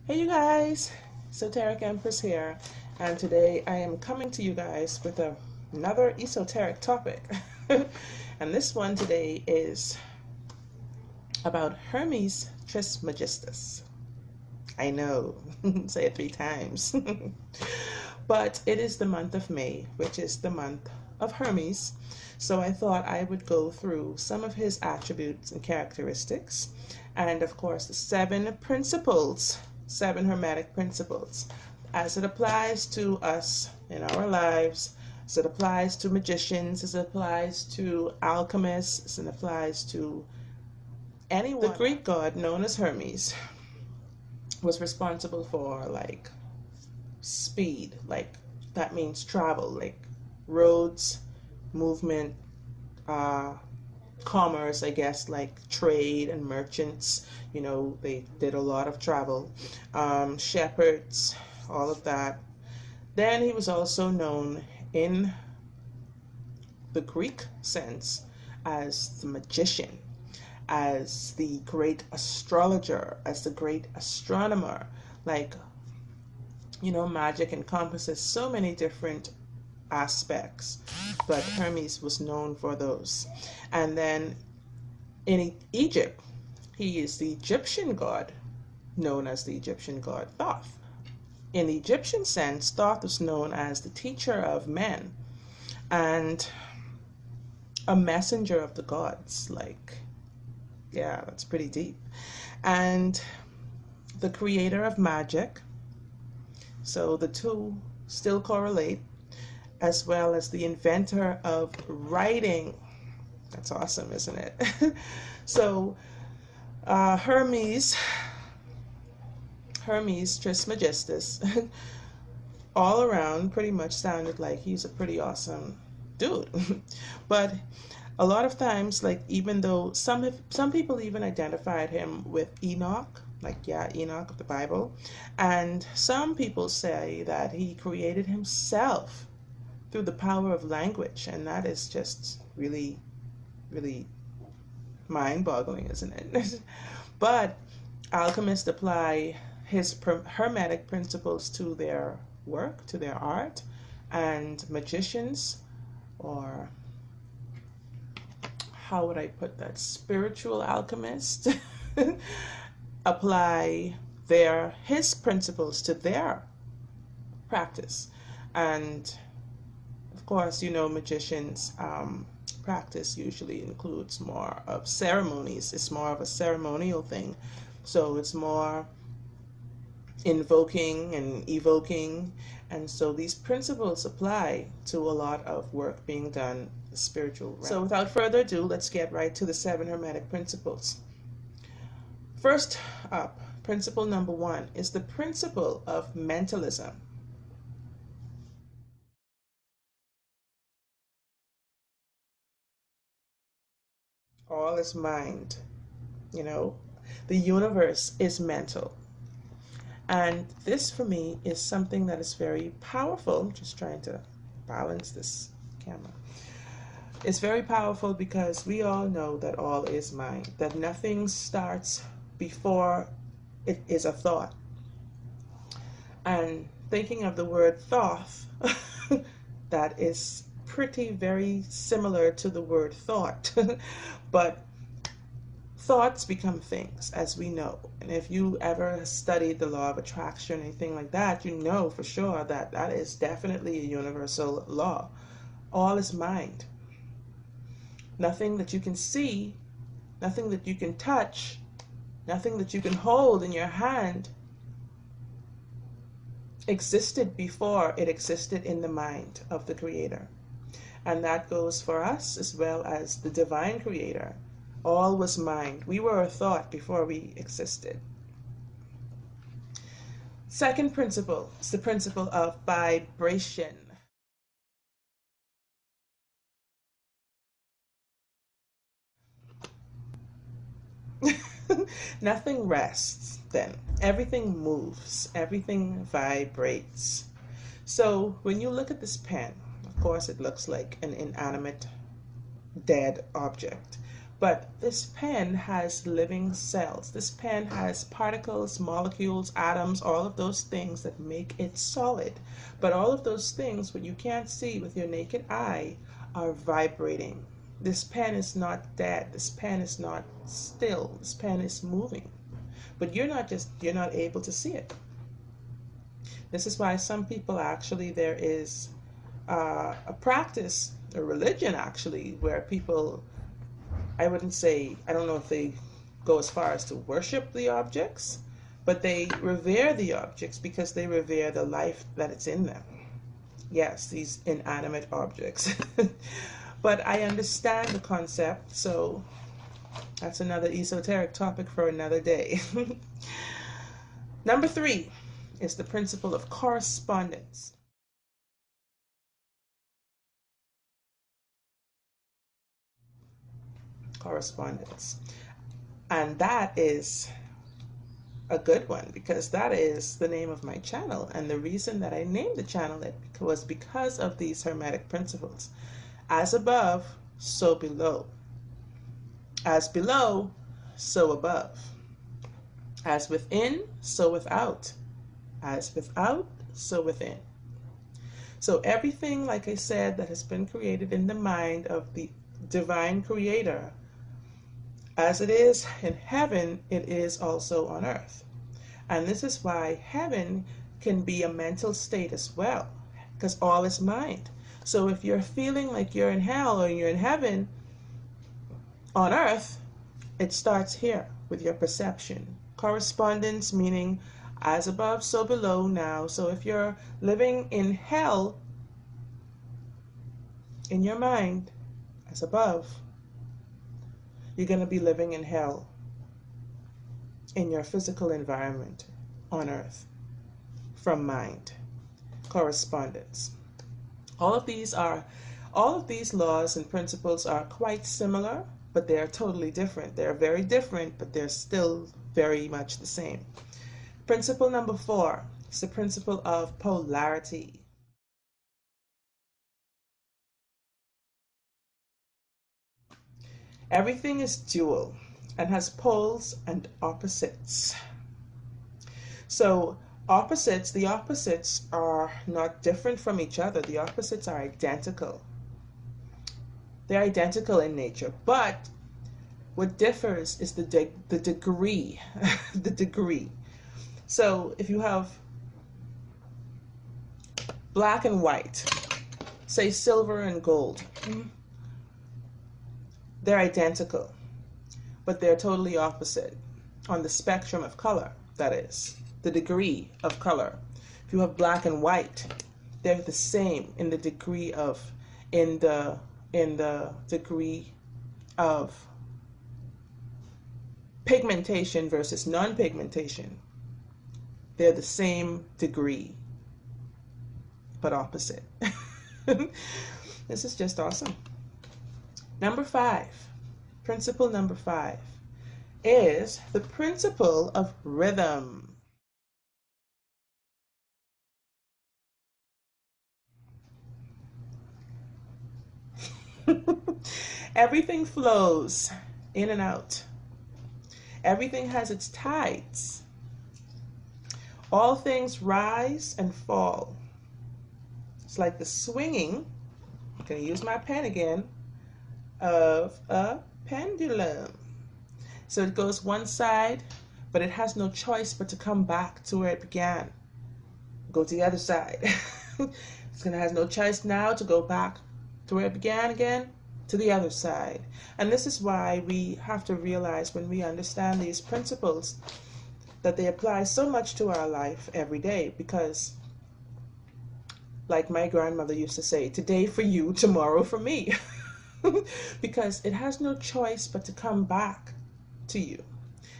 Hey you guys, Esoteric Empress here, and today I am coming to you guys with another esoteric topic. And this one today is about Hermes Trismegistus. I know, say it 3 times. But it is the month of May, which is the month of Hermes. So I thought I would go through some of his attributes and characteristics, and of course the 7 principles, 7 Hermetic principles, as it applies to us in our lives, as it applies to magicians, as it applies to alchemists, as it applies to anyone. The Greek god known as Hermes was responsible for like speed, like that means travel, like roads, movement, commerce, I guess, like trade and merchants. They did a lot of travel. Shepherds, all of that. Then he was also known in the Greek sense as the magician, as the great astrologer, as the great astronomer. Like, magic encompasses so many different aspects, but Hermes was known for those. And then in Egypt, he is the Egyptian god, known as the Egyptian god Thoth. In the Egyptian sense, Thoth was known as the teacher of men and a messenger of the gods. Like, yeah, that's pretty deep. And the creator of magic. So the two still correlate, as well as the inventor of writing. That's awesome, isn't it? So Hermes Trismegistus, all around pretty much sounded like he's a pretty awesome dude. But a lot of times, like, even though some people even identified him with Enoch, like, yeah, Enoch of the Bible, and some people say that he created himself through the power of language, and that is just really, really mind-boggling, isn't it? But alchemists apply his hermetic principles to their work, to their art, and magicians, or how would I put that, spiritual alchemists, apply his principles to their practice. And of course, magicians practice usually includes more of ceremonies. It's more of a ceremonial thing. So it's more invoking and evoking. And so these principles apply to a lot of work being done in the spiritual realm. So without further ado, let's get right to the 7 Hermetic principles. First up, principle number 1 is the principle of mentalism. All is mind. The universe is mental. And this for me is something that is very powerful. I'm just trying to balance this camera. It's very powerful because we all know that all is mind, that nothing starts before it is a thought. And thinking of the word Thoth, that is very similar to the word thought. But thoughts become things, as we know. And if you ever studied the law of attraction or anything like that, you know for sure that that is definitely a universal law. All is mind. Nothing that you can see, nothing that you can touch, nothing that you can hold in your hand existed before it existed in the mind of the Creator. And that goes for us as well as the divine Creator. All was mind. We were a thought before we existed. Second principle is the principle of vibration. Nothing rests then. Everything moves. Everything vibrates. So when you look at this pen, of course it looks like an inanimate, dead object. But this pen has living cells. This pen has particles, molecules, atoms, all of those things that make it solid. But all of those things, what you can't see with your naked eye, are vibrating. This pen is not dead. This pen is not still. This pen is moving. But you're not able to see it. This is why some people actually, there is a practice, a religion actually, where people, I don't know if they go as far as to worship the objects, but they revere the objects because they revere the life that it's in them. Yes, these inanimate objects. But I understand the concept, so that's another esoteric topic for another day. Number 3 is the principle of correspondence. Correspondence. And that is a good one because that is the name of my channel. And the reason that I named the channel was because of these Hermetic principles. As above, so below. As below, so above. As within, so without. As without, so within. So everything, like I said, that has been created in the mind of the divine creator, as it is in heaven, it is also on earth. And this is why heaven can be a mental state as well, because all is mind. So if you're feeling like you're in hell or you're in heaven, on earth, it starts here with your perception. Correspondence meaning as above, so below now. So if you're living in hell in your mind, as above, you're going to be living in hell in your physical environment on earth from mind. Correspondence. All of these laws and principles are quite similar, but they're totally different. They're very different, but they're still very much the same. Principle number 4 is the principle of polarity. Everything is dual and has poles and opposites. So the opposites are not different from each other. The opposites are identical. They're identical in nature, but what differs is the degree, the degree. So if you have black and white, say silver and gold, they're identical, but they're totally opposite on the spectrum of color, that is, the degree of color. If you have black and white, they're the same in the degree of, in the degree of pigmentation versus non-pigmentation. They're the same degree, but opposite. This is just awesome. Number 5, principle number 5 is the principle of rhythm. Everything flows in and out. Everything has its tides. All things rise and fall. It's like the swinging, I'm going to use my pen again, of a pendulum. So it goes one side, but it has no choice but to come back to where it began. Go to the other side. It's going to have no choice now to go back to where it began again, to the other side. And this is why we have to realize when we understand these principles that they apply so much to our life every day, because like my grandmother used to say, today for you, tomorrow for me. Because it has no choice but to come back to you.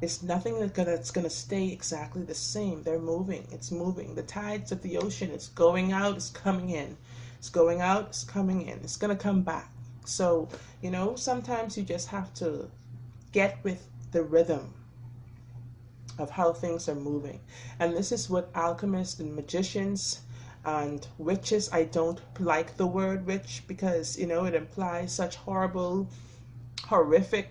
It's nothing that's going to stay exactly the same. They're moving. It's moving. The tides of the ocean, it's going out, it's coming in. It's going out, it's coming in. It's going to come back. So, you know, sometimes you just have to get with the rhythm of how things are moving. And this is what alchemists and magicians and witches, I don't like the word witch because, you know, it implies such horrible, horrific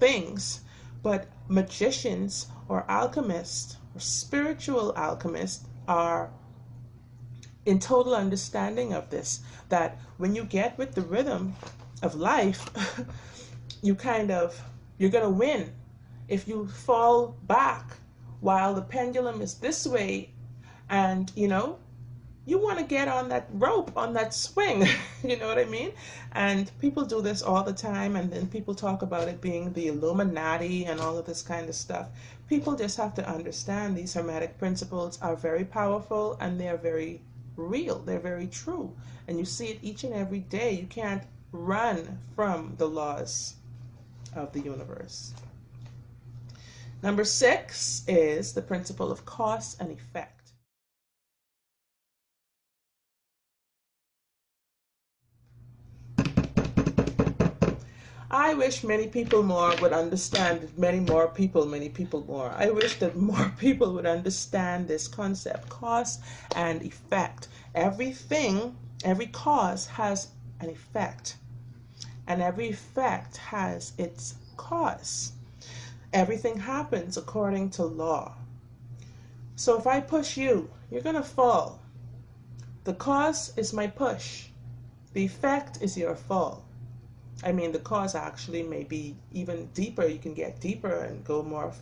things, but magicians or alchemists or spiritual alchemists are in total understanding of this, that when you get with the rhythm of life, you're going to win. If you fall back while the pendulum is this way, and you want to get on that rope, on that swing, you know what I mean? And people do this all the time, and then people talk about it being the Illuminati and all of this kind of stuff. People just have to understand these Hermetic principles are very powerful, and they're very real. They're very true. And you see it each and every day. You can't run from the laws of the universe. Number 6 is the principle of cause and effect. I wish many people more would understand, many people more. I wish that more people would understand this concept, cause and effect. Everything, every cause has an effect, and every effect has its cause. Everything happens according to law. So if I push you, you're going to fall. The cause is my push. The effect is your fall. I mean, the cause actually may be even deeper. You can get deeper and go more,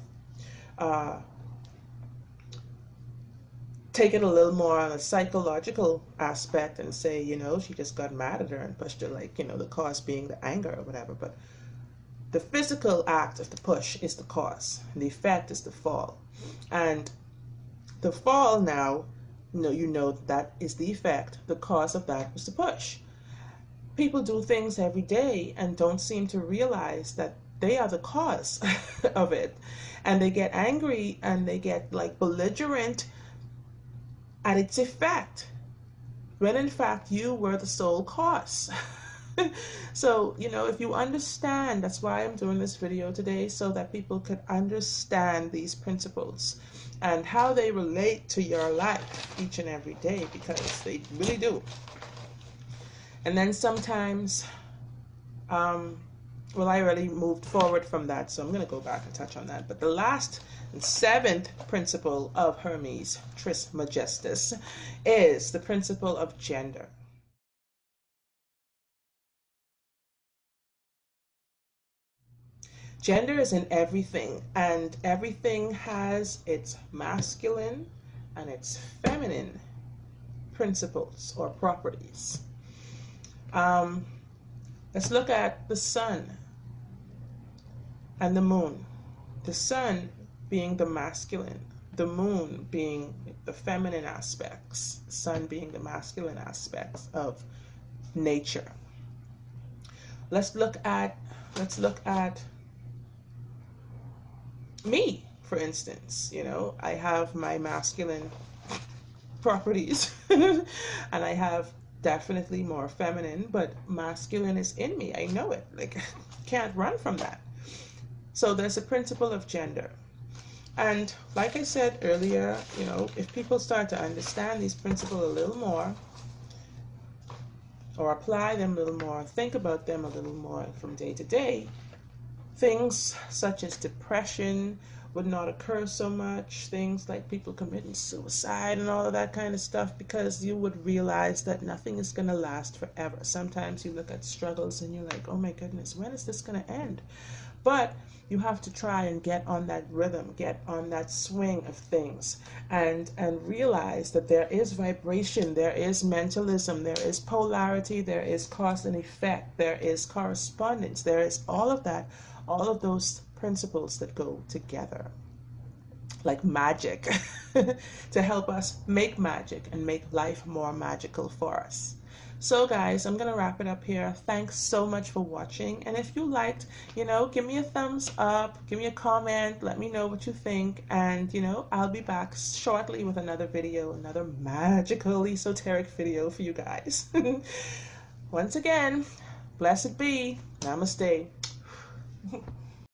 take it a little more on a psychological aspect and say, she just got mad at her and pushed her, like, the cause being the anger or whatever. But the physical act of the push is the cause. And the effect is the fall. And the fall now, that is the effect. The cause of that was the push. People do things every day and don't seem to realize that they are the cause of it. And they get angry and they get like belligerent at its effect, when in fact you were the sole cause. So, if you understand, that's why I'm doing this video today, so that people could understand these principles and how they relate to your life each and every day, because they really do. And then sometimes, I already moved forward from that, so I'm going to go back and touch on that. But the last and 7th principle of Hermes Trismegistus is the principle of gender. Gender is in everything, and everything has its masculine and its feminine principles or properties. Let's look at the sun and the moon. The sun being the masculine, the moon being the feminine aspects, the sun being the masculine aspects of nature. Let's look at me, for instance. I have my masculine properties and I have definitely more feminine, but masculine is in me. I know it. Like, can't run from that. So there's a principle of gender. And like I said earlier, if people start to understand these principles a little more, or apply them a little more, think about them a little more from day to day, things such as depression would not occur so much, things like people committing suicide and all of that kind of stuff, because you would realize that nothing is going to last forever. Sometimes you look at struggles and you're like, oh my goodness, when is this going to end? But you have to try and get on that rhythm, get on that swing of things, and realize that there is vibration, there is mentalism, there is polarity, there is cause and effect, there is correspondence, there is all of that, all of those principles that go together like magic to help us make magic and make life more magical for us. So guys, I'm going to wrap it up here. Thanks so much for watching. And if you liked, give me a thumbs up, give me a comment, let me know what you think. And, I'll be back shortly with another video, another magical esoteric video for you guys. Once again, blessed be. Namaste.